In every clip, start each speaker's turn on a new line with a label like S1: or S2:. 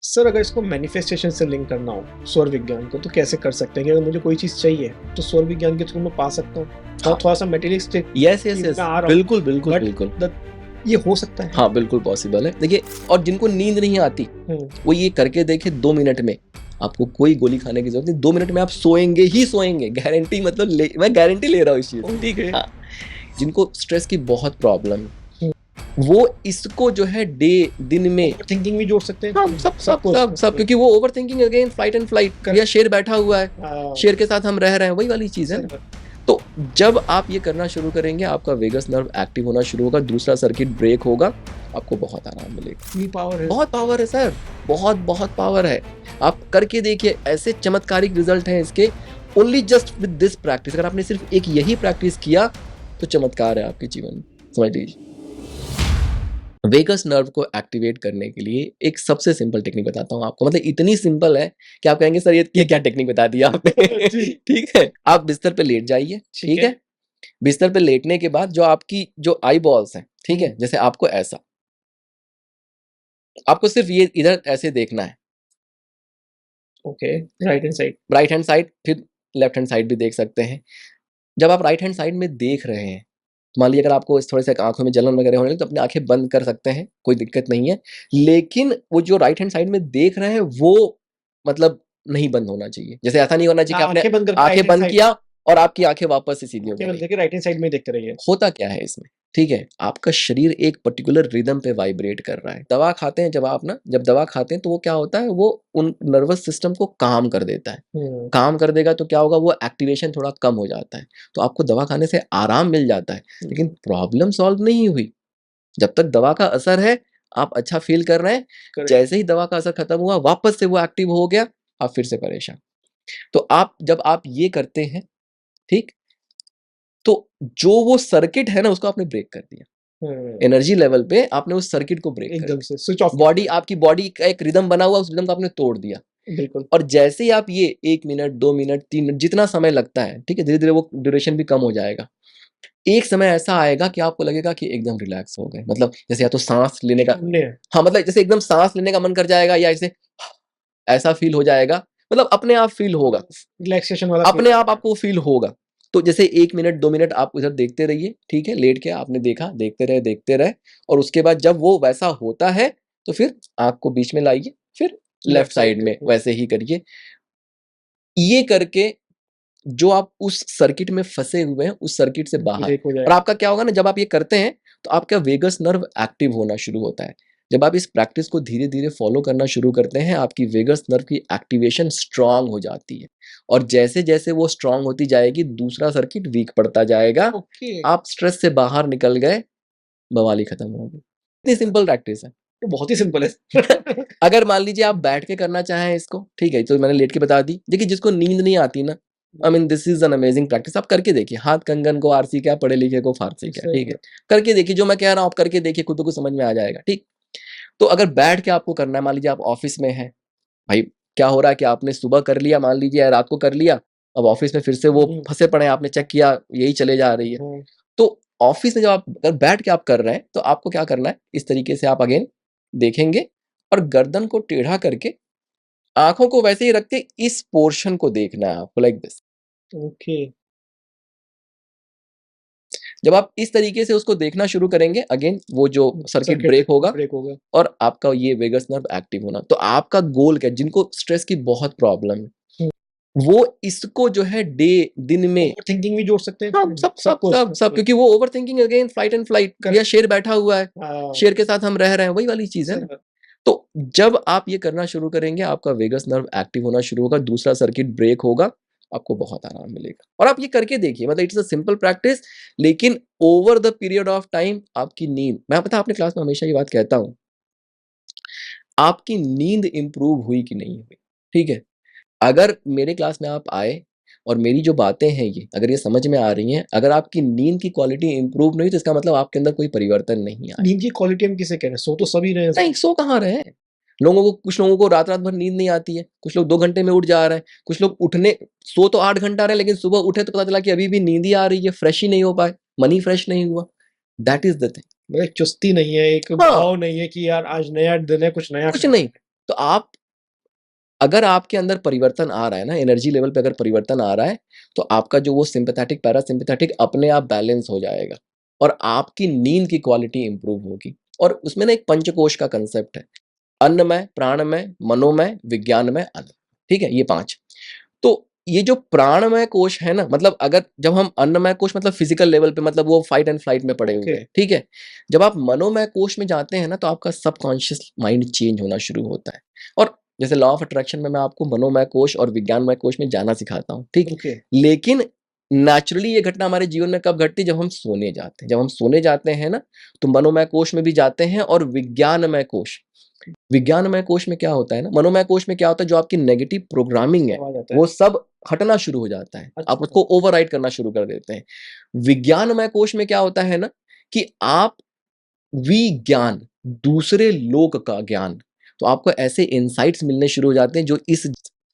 S1: Sir अगर इसको manifestation से लिंक करना हो स्वर विज्ञान को तो कैसे कर सकते हैं कि अगर मुझे कोई चीज चाहिए तो स्वर विज्ञान के थ्रू मैं पा सकता हूँ
S2: हाँ।
S1: थोड़ा सा मटेरियलिस्टिक
S2: यस यस यस, बिल्कुल बिल्कुल बिल्कुल,
S1: ये हो सकता है।
S2: हाँ बिल्कुल पॉसिबल है। देखिए, और जिनको नींद नहीं आती वो ये करके देखे 2 मिनट में, आपको कोई गोली खाने की जरूरत नहीं, 2 मिनट में आप सोएंगे ही सोएंगे, गारंटी, मतलब मैं गारंटी ले रहा हूँ इस चीज की।
S1: ठीक है।
S2: हाँ, जिनको स्ट्रेस की बहुत प्रॉब्लम है वो इसको जो है दिन में
S1: थिंकिंग भी जोड़ सकते हैं।
S2: हाँ, सब क्योंकि वो over thinking again fight and flight, या शेर बैठा हुआ है, शेर के साथ हम रह रहे हैं, वही वाली चीज है ना। तो जब आप ये करना शुरू करेंगे आपका वेगस नर्व एक्टिव होना शुरू होगा, दूसरा सर्किट ब्रेक होगा, आपको बहुत आराम मिलेगा।
S1: पावर है,
S2: बहुत पावर है सर, बहुत बहुत पावर है। आप करके देखिए, ऐसे चमत्कारिक रिजल्ट हैं इसके, only just with this practice. अगर आपने सिर्फ एक यही प्रैक्टिस किया तो चमत्कार है आपके जीवन में, समझ लीजिए। वेगस नर्व को एक्टिवेट करने के लिए एक सबसे सिंपल टेक्निक बताता हूँ आपको, मतलब इतनी सिंपल है कि आप कहेंगे सर ये क्या टेक्निक बता दिया आपने। ठीक है, आप बिस्तर पे लेट जाइए, ठीक है। बिस्तर पे लेटने के बाद जो आपकी जो आई बॉल्स हैं, ठीक है, जैसे आपको ऐसा, आपको सिर्फ ये इधर ऐसे देखना है,
S1: ओके, राइट हैंड साइड,
S2: फिर लेफ्ट हैंड साइड भी देख सकते हैं। जब आप राइट हैंड साइड में देख रहे हैं, मान लीजिए अगर आपको इस थोड़े से आंखों में जलन वगैरह होने लगे तो अपनी आंखें बंद कर सकते हैं, कोई दिक्कत नहीं है। लेकिन वो जो राइट हैंड साइड में देख रहे हैं वो मतलब नहीं बंद होना चाहिए। जैसे ऐसा नहीं होना चाहिए कि आपने आंखें बंद किया और आपकी आंखें वापस से सीधी हो गई।
S1: राइट हैंड साइड में देखते रहिए।
S2: होता क्या है इसमें, ठीक है, आपका शरीर एक पर्टिकुलर रिदम पे वाइब्रेट कर रहा है। दवा खाते हैं जब दवा खाते हैं तो वो क्या होता है, वो उन नर्वस सिस्टम को काम कर देता है। काम कर देगा तो क्या होगा, वो एक्टिवेशन थोड़ा कम हो जाता है, तो आपको दवा खाने से आराम मिल जाता है। लेकिन प्रॉब्लम सॉल्व नहीं हुई। जब तक दवा का असर है, आप अच्छा फील कर रहे हैं, जैसे ही दवा का असर खत्म हुआ वापस से वो एक्टिव हो गया, आप फिर से परेशान। तो जब आप ये करते हैं, ठीक, तो जो वो सर्किट है ना उसको आपने ब्रेक कर दिया। एनर्जी लेवल पे आपने उस सर्किट को ब्रेक
S1: एकदम से स्विच ऑफ।
S2: आपकी बॉडी का एक रिदम बना हुआ, उस रिदम को आपने तोड़ दिया।
S1: बिल्कुल।
S2: और जैसे ही आप ये 1 मिनट 2 मिनट 3 मिनट जितना समय लगता है, ठीक है, धीरे धीरे वो ड्यूरेशन भी कम हो जाएगा। एक समय ऐसा आएगा कि आपको लगेगा कि एकदम रिलैक्स हो गए, मतलब जैसे या तो सांस लेने का, हाँ मतलब जैसे एकदम सांस लेने का मन कर जाएगा, या ऐसे ऐसा फील हो जाएगा, मतलब अपने आप फील होगा,
S1: रिलैक्सेशन वाला
S2: अपने आप आपको फील होगा। तो जैसे 1 मिनट 2 मिनट आप उधर देखते रहिए, ठीक है, लेट के आपने देखा, देखते रहे, और उसके बाद जब वो वैसा होता है तो फिर आंख को बीच में लाइए, फिर लेफ्ट साइड में वैसे ही करिए। ये करके जो आप उस सर्किट में फंसे हुए हैं, उस सर्किट से बाहर, और आपका क्या होगा ना, जब आप ये करते हैं तो आपका वेगस नर्व एक्टिव होना शुरू होता है। जब आप इस प्रैक्टिस को धीरे धीरे फॉलो करना शुरू करते हैं, आपकी वेगस नर्व की एक्टिवेशन स्ट्रांग हो जाती है, और जैसे जैसे वो स्ट्रांग होती जाएगी दूसरा सर्किट वीक पड़ता जाएगा। आप स्ट्रेस से बाहर निकल गए, बवाली खत्म हो गई। इतनी सिंपल प्रैक्टिस है,
S1: तो बहुत ही सिंपल है।
S2: अगर मान लीजिए आप बैठ के करना चाहें इसको, ठीक है, तो मैंने लेट के बता दी। देखिए, जिसको नींद नहीं आती ना, I mean this is an amazing practice. आप करके देखिए, हाथ कंगन को आरसी क्या, पढ़े लिखे को फारसी क्या, ठीक है, करके देखिए, जो मैं कह रहा हूँ आप करके देखिए, खुद को समझ में आ जाएगा। ठीक, तो अगर बैठ के आपको करना है, मान लीजिए आप ऑफिस में हैं, भाई क्या हो रहा है कि आपने सुबह कर लिया, मान लीजिए रात को कर लिया, अब ऑफिस में फिर से वो फंसे पड़े, आपने चेक किया यही चले जा रही है, तो ऑफिस में जब आप अगर बैठ के आप कर रहे हैं तो आपको क्या करना है, इस तरीके से आप अगेन देखेंगे और गर्दन को टेढ़ा करके आंखों को वैसे ही रख के इस पोर्शन को देखना है आपको, लाइक दिस।
S1: ओके।
S2: जब आप इस तरीके से उसको देखना शुरू करेंगे, अगेन वो जो सर्किट ब्रेक होगा और आपका ये वेगस नर्व एक्टिव होना। तो आपका गोल क्या है, जिनको स्ट्रेस की बहुत प्रॉब्लम है वो इसको जो है दिन में
S1: थिंकिंग भी जोड़ सकते हैं।
S2: हाँ, सब क्योंकि वो over thinking again fight and flight, या शेर बैठा हुआ है, शेर के साथ हम रह रहे हैं, वही वाली चीज है ना। तो जब आप ये करना शुरू करेंगे आपका वेगस नर्व एक्टिव होना शुरू होगा, दूसरा सर्किट ब्रेक होगा, आपको बहुत आराम मिलेगा। और आप ये करके देखिए, मतलब इट्स अ सिंपल प्रैक्टिस, लेकिन over the period of time आपकी नींद, मैं पता अपने क्लास में हमेशा ये बात कहता हूँ, आपकी नींद इंप्रूव हुई कि नहीं हुई, ठीक है, अगर मेरे क्लास में आप आए और मेरी जो बातें हैं ये अगर ये समझ में आ रही हैं, अगर आपकी नींद की क्वालिटी इंप्रूव नहीं तो इसका मतलब आपके अंदर कोई परिवर्तन नहीं आया।
S1: नींद की क्वालिटी हम किसे कह रहे हैं, सो तो सभी रहे हैं।
S2: नहीं, सो कहाँ रहे हैं कुछ लोगों को रात भर नींद नहीं आती है, कुछ लोग 2 घंटे में उठ जा रहे हैं, कुछ लोग सो तो 8 घंटा रहे लेकिन सुबह उठे तो पता चला कि अभी भी नींद ही आ रही है, फ्रेश ही नहीं हो पाए, मन ही फ्रेश नहीं हुआ। दैट इज द थिंग,
S1: चुस्ती नहीं है, एक भाव नहीं है कि यार आज नया दिन है, कुछ नया
S2: कुछ नहीं। तो आप अगर आपके अंदर परिवर्तन आ रहा है ना, एनर्जी लेवल पे अगर परिवर्तन आ रहा है, तो आपका जो वो सिंपैथेटिक पैरासिम्पैथेटिक अपने आप बैलेंस हो जाएगा और आपकी नींद की क्वालिटी इंप्रूव होगी। और उसमें ना एक पंचकोश का कंसेप्ट है, अन्नमय, प्राणमय, मनोमय, विज्ञानमय, अन्न। ठीक है, ये 5। तो ये जो प्राणमय कोश है ना, मतलब अगर जब हम अन्नमय कोश मतलब फिजिकल लेवल पे, मतलब वो फाइट एंड फ्लाइट में पड़े हुए
S1: ओके।
S2: हैं, ठीक है। जब आप मनोमय कोश में जाते हैं ना, तो आपका सबकॉन्शियस माइंड चेंज होना शुरू होता है। और जैसे लॉ ऑफ अट्रैक्शन में मैं आपको मनोमय कोश और विज्ञानमय कोश में जाना सिखाता हूँ, ठीक।
S1: ओके।
S2: लेकिन नेचुरली ये घटना हमारे जीवन में कब घटती है? जब हम सोने जाते हैं। जब हम सोने जाते हैं ना, तो मनोमय कोश में भी जाते हैं और विज्ञानमय कोश में क्या होता है ना, मनोमय कोश में क्या होता है, जो आपकी नेगेटिव प्रोग्रामिंग है
S1: आ जाता है।
S2: वो सब हटना शुरू हो जाता है। आप
S1: अच्छा।
S2: उसको ओवरराइड करना शुरू कर देते हैं। विज्ञानमय कोश में क्या होता है ना, कि आप विज्ञान, दूसरे लोक का ज्ञान, तो आपको ऐसे इनसाइट्स मिलने शुरू हो जाते हैं जो इस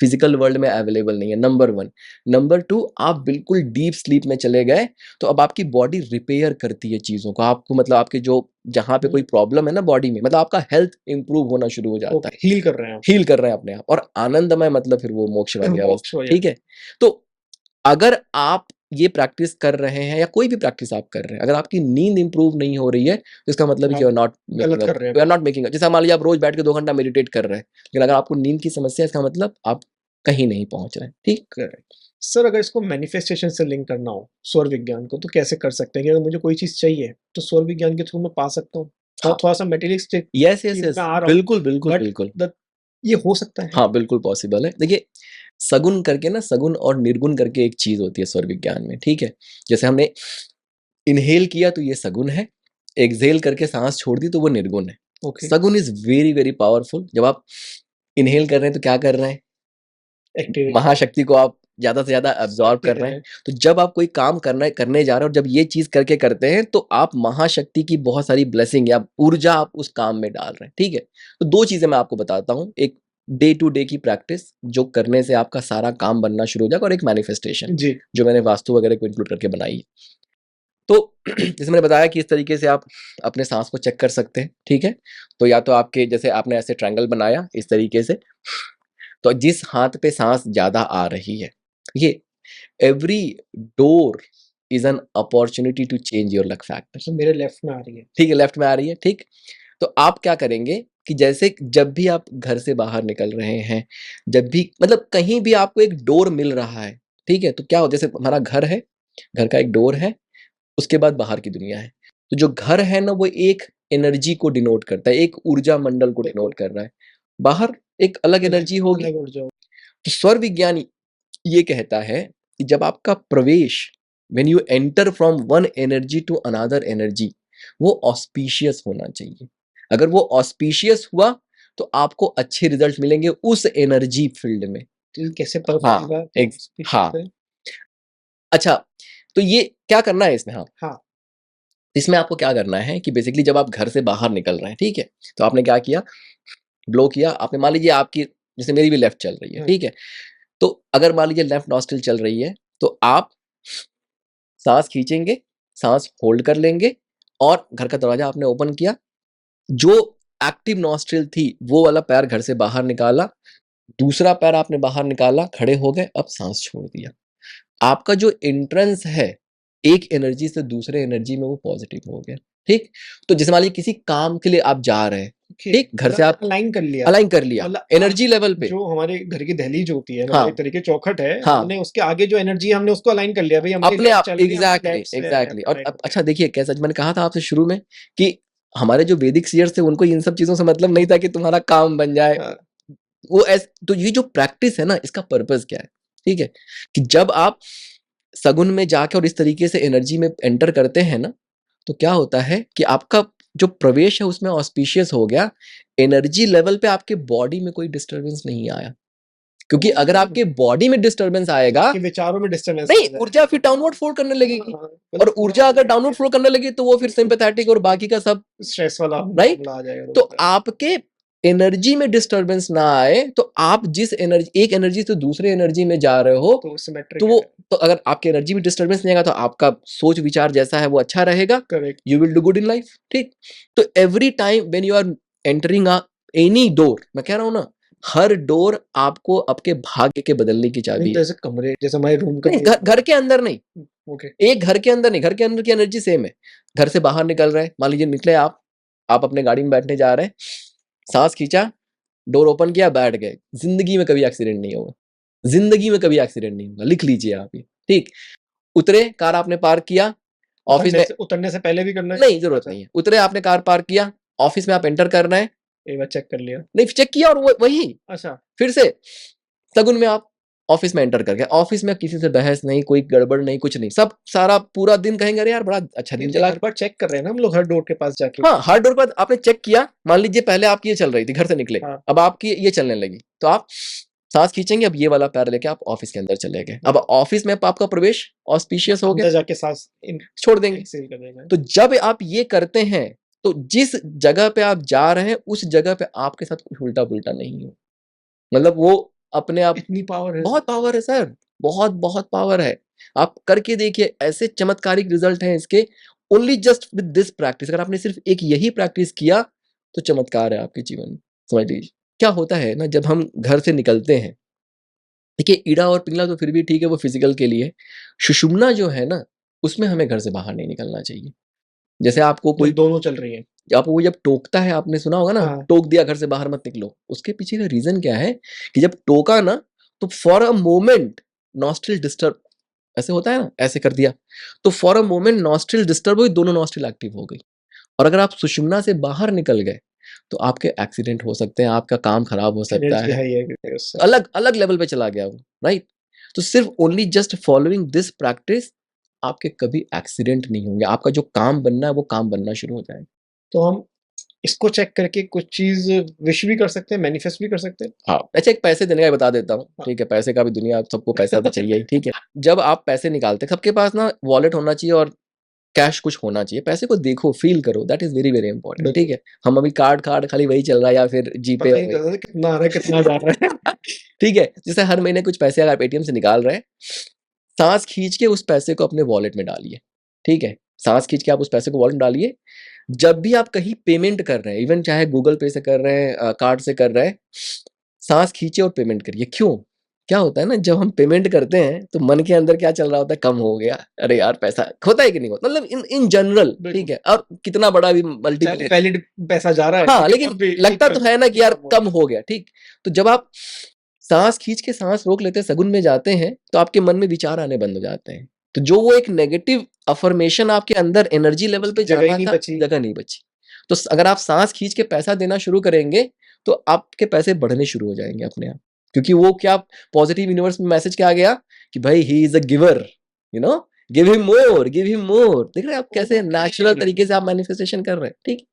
S2: फिजिकल वर्ल्ड में अवेलेबल नहीं है, नंबर 1। नंबर 2, आप बिल्कुल डीप स्लीप में चले गए, तो अब आपकी बॉडी रिपेयर करती है चीज़ों को। आपको मतलब आपके जो जहाँ पे कोई प्रॉब्लम है ना बॉडी में, मतलब आपका हेल्थ इंप्रूव होना शुरू हो जाता है।
S1: ओके, हील कर रहे हैं आप।
S2: हील कर रहे हैं अपने आप। और आनंदमय मतलब फिर वो मोक्ष वाली
S1: मोक्ष
S2: अवस्था,
S1: हो जाए।
S2: ठीक है। तो अगर आप ये प्रैक्टिस कर रहे हैं या कोई भी प्रैक्टिस आप कर रहे हैं, अगर आपकी नींद इंप्रूव नहीं हो रही है, तो इसका मतलब है कि
S1: आप
S2: यू आर नॉट
S1: गलत
S2: मेकिंग
S1: कर रहे
S2: यू
S1: हैं।
S2: आर नॉट मेकिंग जैसे मान लीजिए आप रोज बैठ के 2 घंटा मेडिटेट कर रहे हैं, लेकिन अगर आपको नींद की समस्या है, इसका मतलब आप कहीं नहीं पहुंच रहे हैं, ठीक।
S1: करेक्ट। सर, अगर इसको मैनिफेस्टेशन से लिंक करना हो स्वर विज्ञान को, तो कैसे कर सकते हैं कि अगर मुझे कोई चीज़ चाहिए, तो स्वर विज्ञान के थ्रू मैं पा सकता हूँ?
S2: हाँ,
S1: थोड़ा-सा मटेरियलिस्टिक
S2: यस यस
S1: चीज़
S2: यस,
S1: में आ रहा हूँ,
S2: बिल्कुल बिल्कुल
S1: बट
S2: बिल्कुल।
S1: द ये हो सकता है?
S2: हाँ, बिल्कुल पॉसिबल है। देखिए, सगुन करके ना, सगुन और निर्गुण करके एक चीज होती है स्वर विज्ञान में, ठीक है। जैसे हमने इनहेल किया तो ये सगुन है, एक्सहेल करके सांस छोड़ दी तो वो निर्गुण है।
S1: ओके।
S2: सगुन इज वेरी वेरी पावरफुल। जब आप इनहेल कर रहे हैं तो क्या कर रहे हैं?
S1: एक्टिवेट
S2: महाशक्ति को आप ज्यादा से ज्यादा अब्जॉर्ब कर रहे हैं। तो जब आप कोई काम करने जा रहे हैं और जब ये चीज करके करते हैं, तो आप महाशक्ति की बहुत सारी ब्लेसिंग या ऊर्जा आप उस काम में डाल रहे हैं, ठीक है। तो 2 चीजें मैं आपको बताता हूँ, एक डे टू डे की प्रैक्टिस जो करने से आपका सारा काम बनना शुरू हो जाएगा, और एक मैनिफेस्टेशन
S1: जी।
S2: जो मैंने वास्तु वगैरह को इंक्लूड करके बनाई है। तो जैसे मैंने बताया कि इस तरीके से आप अपने सांस को चेक कर सकते हैं, ठीक है। तो या तो आपके जैसे आपने ऐसे ट्रायंगल बनाया इस तरीके से, तो जिस हाथ पे सांस ज्यादा आ रही है, ये every door is an opportunity to change your luck factor.
S1: तो मेरे लेफ्ट में आ रही है।
S2: ठीक है, लेफ्ट में आ रही है, ठीक। तो आप क्या करेंगे कि जैसे जब भी आप घर से बाहर निकल रहे हैं, जब भी मतलब कहीं भी आपको एक डोर मिल रहा है, ठीक है, तो क्या हो, जैसे हमारा घर है, घर का एक डोर है, उसके बाद बाहर की दुनिया है। तो जो घर है ना, वो एक एनर्जी को डिनोट करता है, एक ऊर्जा मंडल को डिनोट कर रहा है। बाहर एक अलग एनर्जी होगी।
S1: अलग उड़ जाओ।
S2: तो स्वर विज्ञान ये कहता है कि जब आपका प्रवेश, when you enter from one energy to another energy, वो ऑस्पिशियस होना चाहिए। अगर वो ऑस्पिशियस हुआ, तो आपको अच्छे रिजल्ट मिलेंगे उस एनर्जी फील्ड में।
S1: तो ये कैसे पता
S2: हाँ,
S1: चलेगा कि
S2: एक हाँ,
S1: है?
S2: अच्छा, तो ये क्या करना है इसमें? हाँ,
S1: हाँ।
S2: इसमें आपको क्या करना है कि बेसिकली जब आप घर से बाहर निकल रहे हैं, ठीक है, तो आपने क्या किया, ब्लो किया आपने। मान लीजिए आपकी, जैसे मेरी भी लेफ्ट चल रही है, ठीक है। तो अगर मान लीजिए लेफ्ट नॉस्ट्रिल चल रही है, तो आप सांस खींचेंगे, सांस होल्ड कर लेंगे, और घर का दरवाजा आपने ओपन किया, जो एक्टिव नॉस्ट्रिल थी वो वाला पैर घर से बाहर निकाला, दूसरा पैर आपने बाहर निकाला, खड़े हो गए, अब सांस छोड़ दिया। आपका जो एंट्रेंस है एक एनर्जी से दूसरे एनर्जी में, वो पॉजिटिव हो गया, ठीक। तो जैसे मान लीजिए किसी काम के लिए आप जा रहे हैं, ठीक, घर से आप
S1: अलाइन कर लिया।
S2: अलाइन कर लिया
S1: मतलब
S2: एनर्जी लेवल पे।
S1: जो हमारे घर की दहलीज होती है, मतलब
S2: हाँ,
S1: एक तरीके चौखट है,
S2: हाँ,
S1: हमने उसके आगे जो एनर्जी है हमने उसको अलाइन कर लिया, भाई हमारी
S2: अपने
S1: लेफ्ट
S2: आप,
S1: चल रही है, हमारी
S2: एग्जैक्टली
S1: लेफ्ट से
S2: एग्जैक्टली। और
S1: राइट हो गया।
S2: अच्छा देखिए कैसा, मैंने कहा था आपसे शुरू में कि हमारे जो वैदिक सीयर्स थे उनको इन सब चीजों से मतलब नहीं था कि तुम्हारा काम बन जाए।
S1: हाँ।
S2: तो ये जो प्रैक्टिस है ना, इसका पर्पस क्या है, ठीक है, कि जब आप सगुन में जाके और इस तरीके से एनर्जी में एंटर करते हैं ना, तो क्या होता है कि आपका जो प्रवेश है उसमें ऑस्पिशियस हो गया, एनर्जी लेवल पे आपके बॉडी में कोई डिस्टर्बेंस नहीं आया। क्योंकि अगर आपके बॉडी में डिस्टर्बेंस आएगा,
S1: कि विचारों में डिस्टर्बेंस
S2: नहीं, ऊर्जा फिर डाउनवर्ड फ्लो करने लगेगी, और ऊर्जा अगर डाउनवर्ड फ्लो करने लगी तो वो फिर सिंपैथेटिक और बाकी का सब,
S1: स्ट्रेस वाला
S2: राइट।
S1: मामला आ जाएगा
S2: तो
S1: उसमें।
S2: आपके एनर्जी में डिस्टर्बेंस ना आए, तो आप जिस एनर्जी, एक एनर्जी से दूसरे एनर्जी में जा रहे हो,
S1: तो सिमेट्रिक
S2: तो वो, तो अगर आपके एनर्जी में डिस्टर्बेंस नहीं आएगा, तो आपका सोच विचार जैसा है वो अच्छा रहेगा,
S1: correct.
S2: You will do good in life, ठीक। तो every time when you are entering a any door, मैं कह रहा हूँ ना, हर डोर आपको आपके भाग्य के बदलने की चाबी है।
S1: जैसे कमरे, जैसे हमारे रूम का
S2: नहीं, घर के अंदर नहीं,
S1: ओके
S2: एक घर के अंदर नहीं, घर के अंदर की एनर्जी सेम है। घर से बाहर निकल रहे हैं, मान लीजिए निकले आप अपने गाड़ी में बैठने जा रहे हैं, सांस खींचा, डोर ओपन किया, बैठ गए, जिंदगी में कभी एक्सीडेंट नहीं होगा, जिंदगी में कभी एक्सीडेंट नहीं होगा, लिख लीजिए आप ये, ठीक। उतरे, कार आपने पार्क किया, ऑफिस में
S1: उतरने से पहले भी करना है?
S2: नहीं, जरूरत नहीं है। उतरे, आपने कार पार्क किया, ऑफिस में आप एंटर कर रहे हैं,
S1: एक बार चेक कर लिया,
S2: नहीं चेक किया और वही
S1: अच्छा
S2: फिर से सगुन में आप ऑफिस में एंटर कर गए, ऑफिस में किसी से बहस नहीं, कोई गड़बड़ नहीं, कुछ नहीं, सब सारा पूरा दिन कहेंगे अरे यार बड़ा अच्छा दिन चला।
S1: हर बार चेक कर रहे हैं ना हम लोग, हर डोर के पास जाके।
S2: हाँ, हर डोर पर आपने चेक किया, मान लीजिए पहले आपकी ये चल रही थी, घर से निकले,
S1: हाँ।
S2: अब आपकी ये चलने लगी, तो आप सांस खींचेंगे, अब ये वाला पैर लेके आप ऑफिस के अंदर चले गए, अब ऑफिस में आपका प्रवेश ऑस्पिशियस हो गया,
S1: अंदर जाके सांस
S2: छोड़ देंगे।
S1: एक्सहेल कर देंगे।
S2: तो जब आप ये करते हैं, तो जिस जगह पे आप जा रहे हैं उस जगह पे आपके साथ कुछ उल्टा पुल्टा नहीं हो, मतलब वो अपने आप,
S1: इतनी पावर है,
S2: बहुत पावर है सर, बहुत बहुत पावर है। आप करके देखिए, ऐसे चमत्कारिक रिजल्ट हैं इसके, only just with this practice. अगर आपने सिर्फ एक यही प्रैक्टिस किया तो चमत्कार है आपके जीवन में, समझ लीजिए। क्या होता है ना, जब हम घर से निकलते हैं, देखिए ईड़ा और पिंगला तो फिर भी ठीक है, वो फिजिकल के लिए, सुषुम्ना जो है ना, उसमें हमें घर से बाहर नहीं निकलना चाहिए। जैसे आपको कोई,
S1: दोनों चल रही है,
S2: आपको वो जब टोकता है, आपने सुना होगा ना,
S1: हाँ।
S2: टोक दिया घर से बाहर मत निकलो, उसके पीछे का रीजन क्या है कि जब टोका ना, तो for a moment nostril disturb, ऐसे होता है ना, ऐसे कर दिया, तो for a moment nostril disturb हुई, दोनों नॉस्ट्रिल एक्टिव हो गई, और अगर आप सुषुम्ना से बाहर निकल गए तो आपके एक्सीडेंट हो सकते हैं, आपका काम खराब हो सकता है, अलग अलग लेवल पे चला गया वो, राइट। तो सिर्फ only just following this practice आपके कभी एक्सीडेंट नहीं होंगे, आपका जो काम बनना है वो काम बनना शुरू हो जाएगा।
S1: तो हम इसको चेक करके कुछ चीज विश भी कर सकते हैं, मैनिफेस्ट भी कर सकते हैं।
S2: हाँ, अच्छा एक पैसे देने का बता देता हूँ, ठीक है, पैसे का भी दुनिया, सबको पैसा तो चाहिए ही, ठीक है। जब आप पैसे निकालते हैं, सबके पास ना वॉलेट होना चाहिए और कैश कुछ होना चाहिए, पैसे को देखो, फील करो, that is very very important, ठीक है। हम अभी कार्ड कार्ड खाली वही चल रहा है, या फिर जीपे,
S1: कितना आ रहा है कितना जा रहा है
S2: ठीक है। जैसे हर महीने कुछ पैसे अगर पेटीएम से निकाल रहे हैं, सांस खींच के उस पैसे को अपने वॉलेट में डालिए, ठीक है, सांस खींच के आप उस पैसे को वॉलेट में डालिए। जब भी आप कहीं पेमेंट कर रहे हैं, इवन चाहे गूगल पे से कर रहे हैं, कार्ड से कर रहे हैं, सांस खींचिए और पेमेंट करिए। क्यों? क्या होता है ना, जब हम पेमेंट करते हैं तो मन के अंदर क्या चल रहा होता है, कम हो गया, अरे यार पैसा होता है कि नहीं होता, मतलब इन जनरल, ठीक है, और कितना बड़ा भी मल्टीपल
S1: वैलिड पैसा जा रहा है,
S2: हाँ, लेकिन लगता तो है ना कि यार कम हो गया, ठीक। तो जब आप सांस खींच के सांस रोक लेते हैं, सगुन में जाते हैं, तो आपके मन में विचार आने बंद हो जाते हैं, तो जो वो एक नेगेटिव अफर्मेशन आपके अंदर एनर्जी लेवल पे
S1: जगह
S2: जगह नहीं बची। तो अगर आप सांस खींच के पैसा देना शुरू करेंगे तो आपके पैसे बढ़ने शुरू हो जाएंगे अपने आप, क्योंकि वो क्या पॉजिटिव यूनिवर्स में मैसेज क्या आ गया कि भाई he is a giver, give him more, give him more. देख रहे हैं आप कैसे नेचुरल तरीके से आप मैनिफेस्टेशन कर रहे हैं, ठीक।